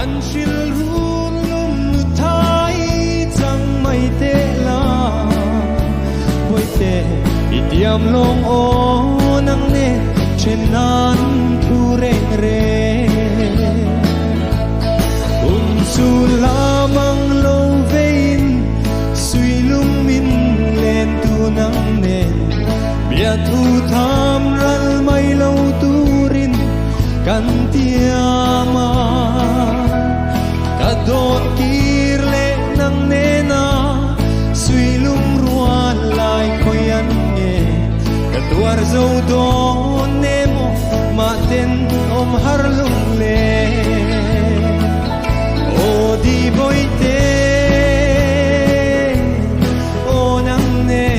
anh xin luôn luôn thái chẳng mây tê la với tê idiam long o nang ne trên nan thu reng re su la mang lâu vein suy lung min lên tu nang ne bia thu tham ral mai lâu tu rin kan tiama kadon kirle nang nena suy lung ruan lai koyan nge katuar zo don nemo maten om har lung le o di boite o nang ne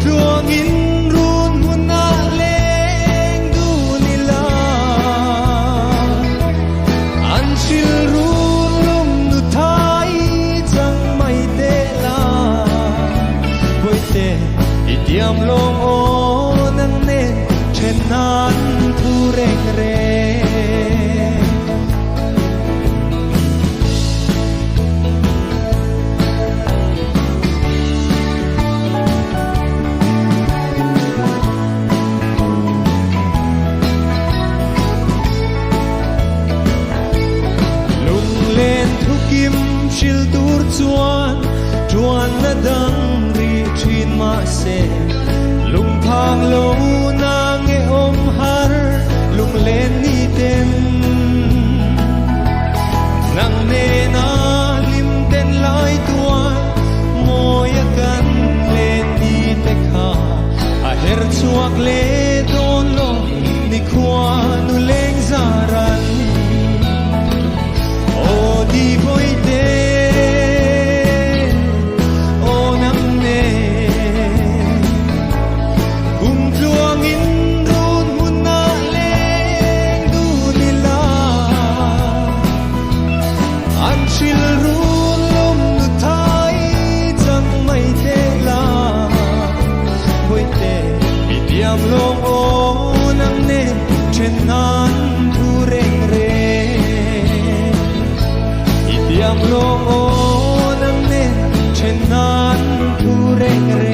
tuangin run muna leng du nila an sil run lum nu thai chẳng mai te la boite idiam long o nang ne chen nan thu reng re shil tur chuan na dang ri thin ma se lung thang lo na nge om har lung len ni ten nang ne na lim ten lai tua moya kan len ni te kha a her chuak le don lo ni khwa nu leng zaran o di boite idiam long o nang ne chen nan thu reng re idiam long o nang ne chen nan thu reng re